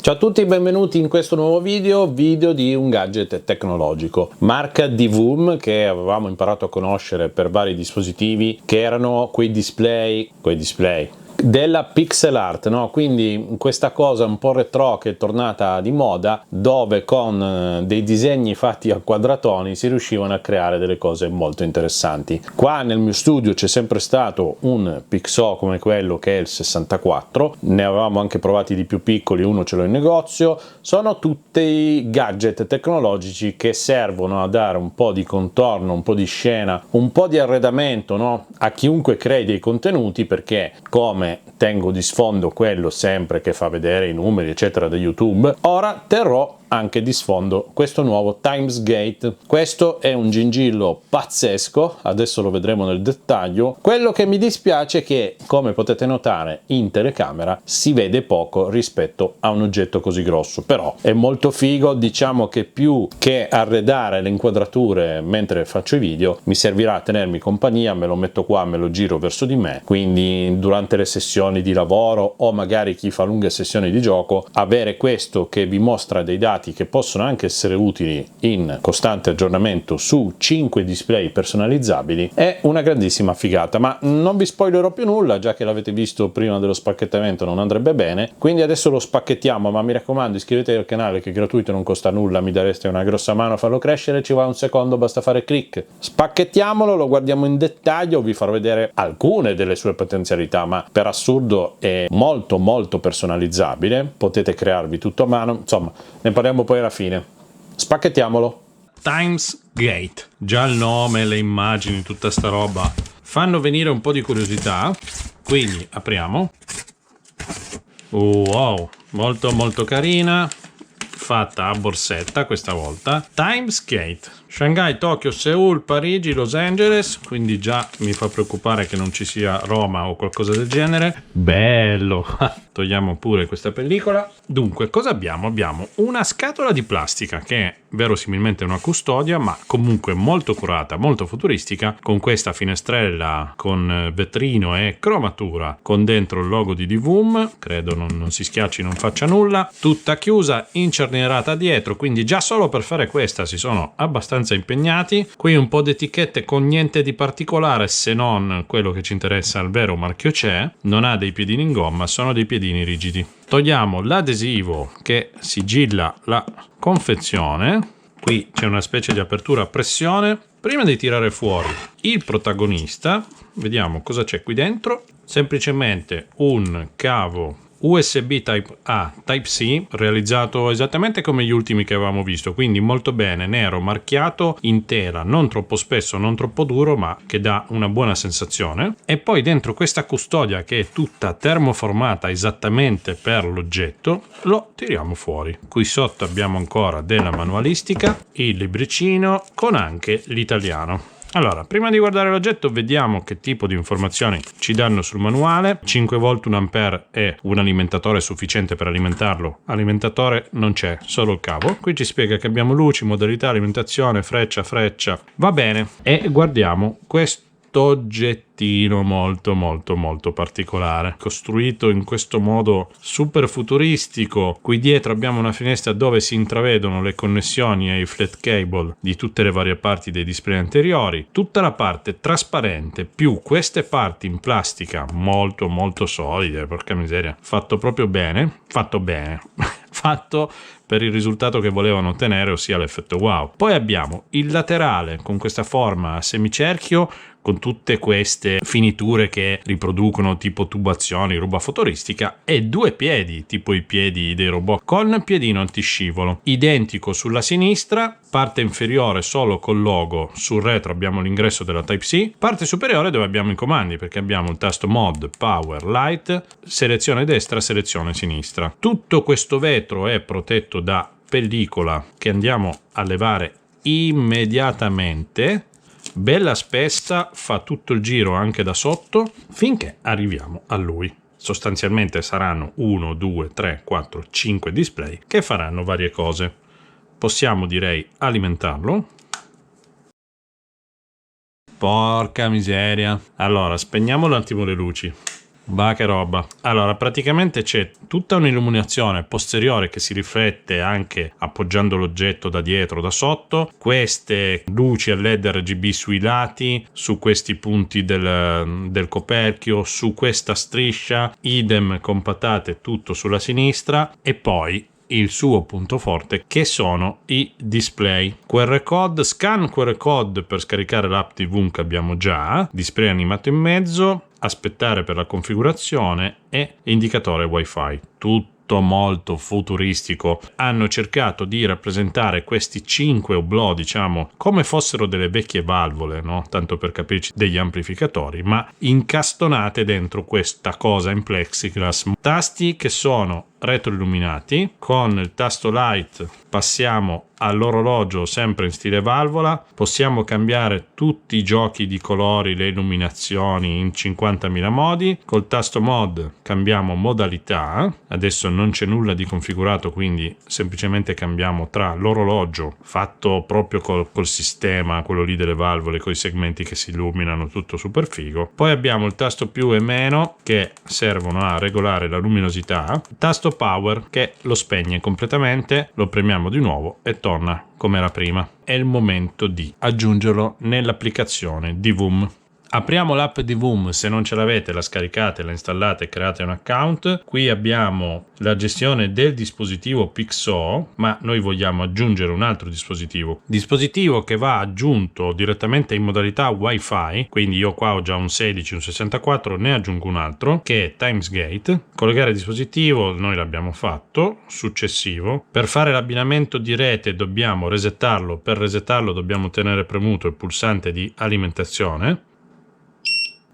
Ciao a tutti, benvenuti in questo nuovo video di un gadget tecnologico, marca Divum, che avevamo imparato a conoscere per vari dispositivi, che erano quei display della pixel art, no? Quindi questa cosa un po' retro che è tornata di moda, dove con dei disegni fatti a quadratoni si riuscivano a creare delle cose molto interessanti. Qua nel mio studio c'è sempre stato un Pixo come quello che è il 64, ne avevamo anche provati di più piccoli, uno ce l'ho in negozio. Sono tutti gadget tecnologici che servono a dare un po' di contorno, un po' di scena, un po' di arredamento, no? A chiunque crei dei contenuti, perché come tengo di sfondo quello sempre che fa vedere i numeri eccetera da YouTube, ora terrò anche di sfondo questo nuovo Timesgate. Questo è un gingillo pazzesco, adesso lo vedremo nel dettaglio. Quello che mi dispiace è che, come potete notare in telecamera, si vede poco rispetto a un oggetto così grosso, però è molto figo. Diciamo che più che arredare le inquadrature mentre faccio i video mi servirà a tenermi compagnia, me lo metto qua, me lo giro verso di me, quindi durante le sessioni di lavoro o magari chi fa lunghe sessioni di gioco, avere questo che vi mostra dei dati che possono anche essere utili in costante aggiornamento su 5 display personalizzabili è una grandissima figata. Ma non vi spoilerò più nulla, già che l'avete visto prima dello spacchettamento non andrebbe bene, quindi adesso lo spacchettiamo. Ma mi raccomando, iscrivetevi al canale che è gratuito, non costa nulla, mi dareste una grossa mano a farlo crescere, ci va un secondo, basta fare click. Spacchettiamolo, lo guardiamo in dettaglio, vi farò vedere alcune delle sue potenzialità, ma per assurdo è molto personalizzabile, potete crearvi tutto a mano, insomma ne parliamo poi alla fine. Spacchettiamolo. Timesgate, già il nome, le immagini, tutta sta roba fanno venire un po' di curiosità, quindi apriamo. Wow, molto carina, fatta a borsetta questa volta. Timesgate, Shanghai, Tokyo, Seoul, Parigi, Los Angeles, quindi già mi fa preoccupare che non ci sia Roma o qualcosa del genere. Bello. Togliamo pure questa pellicola. Dunque, cosa abbiamo? Abbiamo una scatola di plastica che è verosimilmente una custodia, ma comunque molto curata, molto futuristica, con questa finestrella con vetrino e cromatura, con dentro il logo di Divum, credo non si schiacci, non faccia nulla, tutta chiusa, incernierata dietro, quindi già solo per fare questa si sono abbastanza impegnati. Qui un po' di etichette con niente di particolare, se non quello che ci interessa, il vero marchio c'è, non ha dei piedini in gomma, sono dei piedini rigidi. Togliamo l'adesivo che sigilla la confezione. Qui c'è una specie di apertura a pressione. Prima di tirare fuori il protagonista, vediamo cosa c'è qui dentro. Semplicemente un cavo USB Type A, Type C, realizzato esattamente come gli ultimi che avevamo visto, quindi molto bene, nero, marchiato in tela, non troppo spesso, non troppo duro, ma che dà una buona sensazione. E poi dentro questa custodia che è tutta termoformata esattamente per l'oggetto, lo tiriamo fuori. Qui sotto abbiamo ancora della manualistica, il libricino con anche l'italiano. Allora, prima di guardare l'oggetto vediamo che tipo di informazioni ci danno sul manuale. 5 volt 1 ampere è un alimentatore sufficiente per alimentarlo. Alimentatore non c'è, solo il cavo. Qui ci spiega che abbiamo luci, modalità, alimentazione, freccia. Va bene. E guardiamo questo oggettino molto particolare, costruito in questo modo super futuristico. Qui dietro abbiamo una finestra dove si intravedono le connessioni ai flat cable di tutte le varie parti dei display anteriori, tutta la parte trasparente più queste parti in plastica molto solide, porca miseria, fatto proprio bene, fatto per il risultato che volevano ottenere, ossia l'effetto wow. Poi abbiamo il laterale con questa forma a semicerchio, con tutte queste finiture che riproducono tipo tubazioni, roba futuristica, e 2 piedi, tipo i piedi dei robot, con piedino antiscivolo. Identico sulla sinistra, parte inferiore solo col logo, sul retro abbiamo l'ingresso della Type-C, parte superiore dove abbiamo i comandi, perché abbiamo il tasto Mod, Power, Light, selezione destra, selezione sinistra. Tutto questo vetro è protetto da pellicola che andiamo a levare immediatamente. Bella spessa, fa tutto il giro anche da sotto finché arriviamo a lui. Sostanzialmente saranno 1, 2, 3, 4, 5 display che faranno varie cose. Possiamo, direi, alimentarlo. Porca miseria. Allora, spegniamo un attimo le luci. Va che roba. Allora, praticamente c'è tutta un'illuminazione posteriore che si riflette anche appoggiando l'oggetto da dietro o da sotto, queste luci a LED RGB sui lati, su questi punti del coperchio, su questa striscia, idem con patate tutto sulla sinistra, e poi il suo punto forte che sono i display. QR code, scan QR code per scaricare l'app TV che abbiamo già, display animato in mezzo, aspettare per la configurazione e indicatore wifi. Tutto molto futuristico. Hanno cercato di rappresentare questi 5 oblò, diciamo, come fossero delle vecchie valvole, no? Tanto per capirci, degli amplificatori, ma incastonate dentro questa cosa in plexiglass. Tasti che sono retroilluminati. Con il tasto light passiamo all'orologio sempre in stile valvola, possiamo cambiare tutti i giochi di colori, le illuminazioni in 50.000 modi. Col tasto mod cambiamo modalità, adesso non c'è nulla di configurato, quindi semplicemente cambiamo tra l'orologio fatto proprio col sistema, quello lì delle valvole con i segmenti che si illuminano, tutto super figo. Poi abbiamo il tasto più e meno che servono a regolare la luminosità, il tasto power che lo spegne completamente, lo premiamo di nuovo e torna come era prima. È il momento di aggiungerlo nell'applicazione DVOOM. Apriamo l'app DVOOM, se non ce l'avete la scaricate, la installate e create un account. Qui abbiamo la gestione del dispositivo Pixo, ma noi vogliamo aggiungere un altro dispositivo che va aggiunto direttamente in modalità Wi-Fi, quindi io qua ho già un 16, un 64, ne aggiungo un altro che è Timesgate. Collegare il dispositivo, noi l'abbiamo fatto, successivo. Per fare l'abbinamento di rete dobbiamo resettarlo, per resettarlo dobbiamo tenere premuto il pulsante di alimentazione.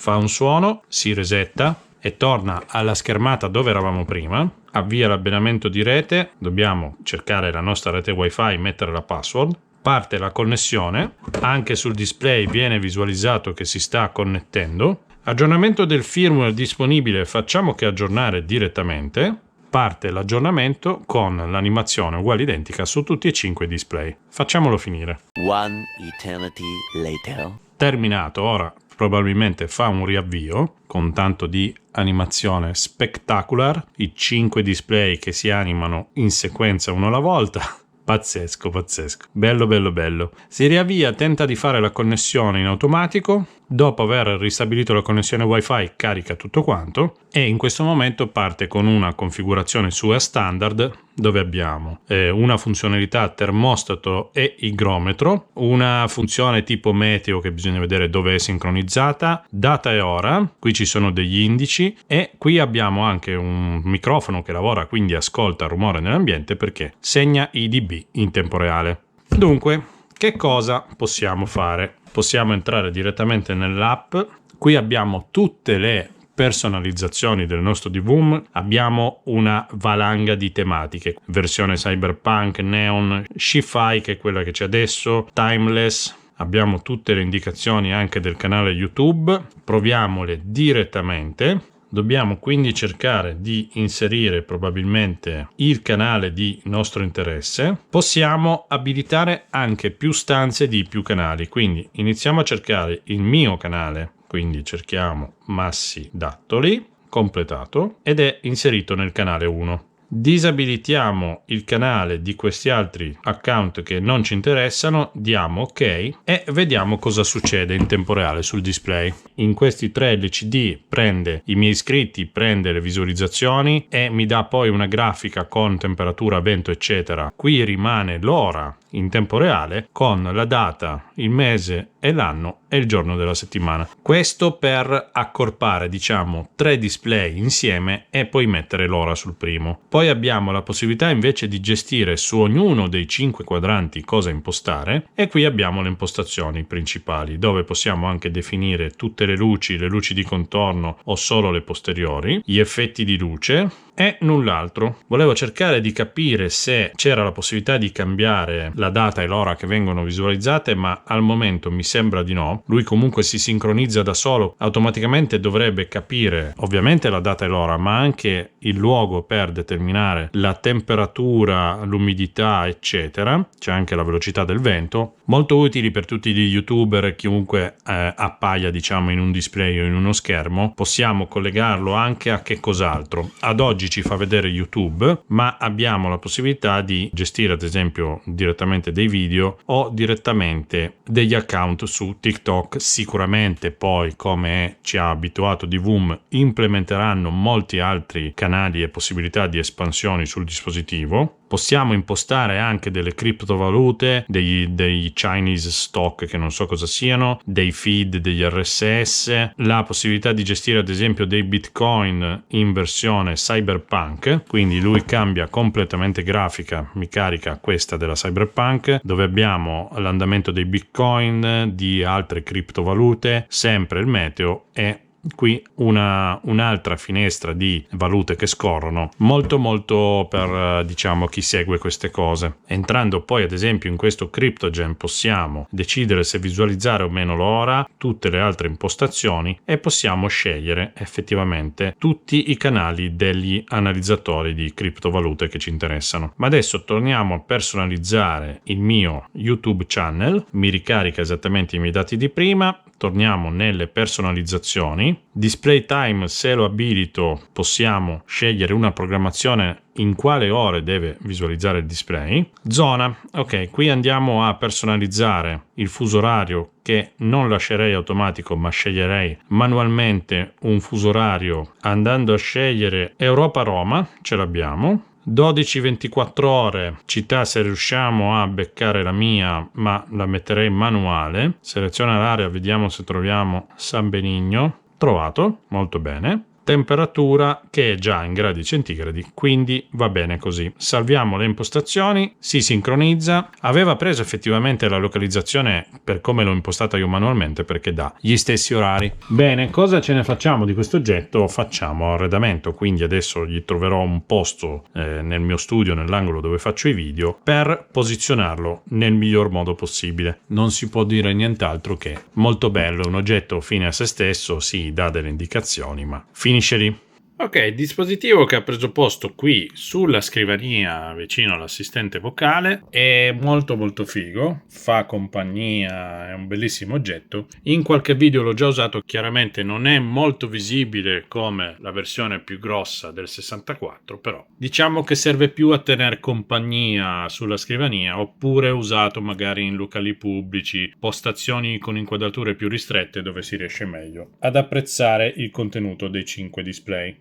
Fa un suono, si resetta e torna alla schermata dove eravamo prima. Avvia l'abbinamento di rete, dobbiamo cercare la nostra rete wifi, mettere la password. Parte la connessione, anche sul display viene visualizzato che si sta connettendo. Aggiornamento del firmware disponibile, facciamo che aggiornare direttamente. Parte l'aggiornamento con l'animazione uguale identica su tutti e 5 i display. Facciamolo finire. One eternity later. Terminato, ora probabilmente fa un riavvio con tanto di animazione spectacular, i 5 display che si animano in sequenza uno alla volta. Pazzesco, pazzesco. Bello, bello, bello. Si riavvia, tenta di fare la connessione in automatico. Dopo aver ristabilito la connessione wifi carica tutto quanto e in questo momento parte con una configurazione sua standard dove abbiamo una funzionalità termostato e igrometro, una funzione tipo meteo che bisogna vedere dove è sincronizzata, data e ora, qui ci sono degli indici e qui abbiamo anche un microfono che lavora, quindi ascolta il rumore nell'ambiente perché segna i dB in tempo reale. Dunque, che cosa possiamo fare? Possiamo entrare direttamente nell'app. Qui abbiamo tutte le personalizzazioni del nostro DVOOM. Abbiamo una valanga di tematiche, versione cyberpunk, neon, sci-fi che è quella che c'è adesso, timeless. Abbiamo tutte le indicazioni anche del canale YouTube. Proviamole direttamente. Dobbiamo quindi cercare di inserire probabilmente il canale di nostro interesse. Possiamo abilitare anche più stanze di più canali, quindi iniziamo a cercare il mio canale, quindi cerchiamo Massi Dattoli, completato, ed è inserito nel canale 1. Disabilitiamo il canale di questi altri account che non ci interessano, diamo ok e vediamo cosa succede in tempo reale sul display. In questi 3 LCD prende i miei iscritti, prende le visualizzazioni e mi dà poi una grafica con temperatura, vento eccetera. Qui rimane l'ora in tempo reale con la data, il mese e l'anno e il giorno della settimana. Questo per accorpare, diciamo, 3 display insieme e poi mettere l'ora sul primo. Poi abbiamo la possibilità invece di gestire su ognuno dei 5 quadranti cosa impostare e qui abbiamo le impostazioni principali dove possiamo anche definire tutte le luci di contorno o solo le posteriori, gli effetti di luce e null'altro. Volevo cercare di capire se c'era la possibilità di cambiare la data e l'ora che vengono visualizzate, ma al momento mi sembra di no. Lui comunque si sincronizza da solo, automaticamente dovrebbe capire ovviamente la data e l'ora, ma anche il luogo per determinare la temperatura, l'umidità, eccetera. C'è anche la velocità del vento, molto utili per tutti gli youtuber, chiunque appaia diciamo in un display o in uno schermo. Possiamo collegarlo anche a che cos'altro. Ad oggi ci fa vedere YouTube, ma abbiamo la possibilità di gestire ad esempio direttamente dei video o direttamente degli account su TikTok. Sicuramente poi, come ci ha abituato Divum, implementeranno molti altri canali e possibilità di espansioni sul dispositivo. Possiamo impostare anche delle criptovalute, dei Chinese stock che non so cosa siano, dei feed, degli RSS, la possibilità di gestire ad esempio dei Bitcoin in versione cyberpunk, quindi lui cambia completamente grafica, mi carica questa della cyberpunk, dove abbiamo l'andamento dei Bitcoin, di altre criptovalute, sempre il meteo e qui un'altra finestra di valute che scorrono, molto per diciamo chi segue queste cose. Entrando poi ad esempio in questo CryptoGen possiamo decidere se visualizzare o meno l'ora, tutte le altre impostazioni, e possiamo scegliere effettivamente tutti i canali degli analizzatori di criptovalute che ci interessano. Ma adesso torniamo a personalizzare il mio YouTube channel, mi ricarica esattamente i miei dati di prima. Torniamo nelle personalizzazioni, display time, se lo abilito possiamo scegliere una programmazione in quale ore deve visualizzare il display. Zona, ok, qui andiamo a personalizzare il fuso orario, che non lascerei automatico ma sceglierei manualmente un fuso orario andando a scegliere Europa-Roma, ce l'abbiamo. 12-24 ore, città se riusciamo a beccare la mia, ma la metterei manuale. Seleziona l'area, vediamo se troviamo San Benigno. Trovato, molto bene. Temperatura che è già in gradi centigradi, quindi va bene così. Salviamo le impostazioni, si sincronizza. Aveva preso effettivamente la localizzazione per come l'ho impostata io manualmente, perché dà gli stessi orari. Bene, cosa ce ne facciamo di questo oggetto? Facciamo arredamento, quindi adesso gli troverò un posto nel mio studio, nell'angolo dove faccio i video, per posizionarlo nel miglior modo possibile. Non si può dire nient'altro che molto bello, un oggetto fine a se stesso, si dà delle indicazioni, ma finisce lì. Ok, dispositivo che ha preso posto qui sulla scrivania vicino all'assistente vocale, è molto figo, fa compagnia, è un bellissimo oggetto. In qualche video l'ho già usato, chiaramente non è molto visibile come la versione più grossa del 64, però diciamo che serve più a tenere compagnia sulla scrivania, oppure usato magari in locali pubblici, postazioni con inquadrature più ristrette dove si riesce meglio ad apprezzare il contenuto dei 5 display.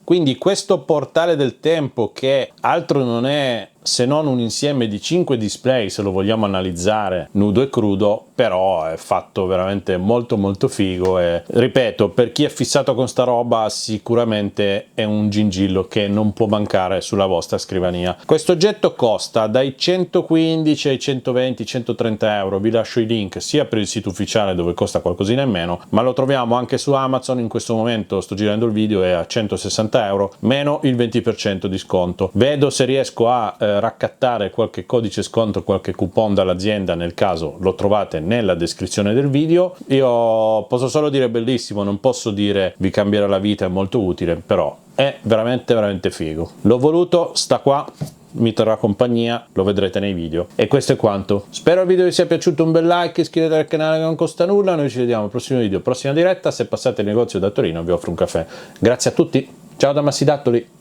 Quindi questo portale del tempo, che altro non è se non un insieme di 5 display, se lo vogliamo analizzare nudo e crudo, però è fatto veramente molto figo e, ripeto, per chi è fissato con sta roba sicuramente è un gingillo che non può mancare sulla vostra scrivania. Questo oggetto costa dai 115 ai 120-130 euro, vi lascio i link sia per il sito ufficiale dove costa qualcosina in meno, ma lo troviamo anche su Amazon. In questo momento sto girando il video, è a 160 euro meno il 20% di sconto. Vedo se riesco a raccattare qualche codice sconto, qualche coupon dall'azienda, nel caso lo trovate nella descrizione del video. Io posso solo dire bellissimo, non posso dire vi cambierà la vita, è molto utile, però è veramente figo. L'ho voluto, sta qua, mi terrà compagnia, lo vedrete nei video. E questo è quanto. Spero il video vi sia piaciuto, un bel like, iscrivetevi al canale che non costa nulla. Noi ci vediamo al prossimo video, prossima diretta. Se passate il negozio da Torino vi offro un caffè. Grazie a tutti, ciao da Massi Dattoli.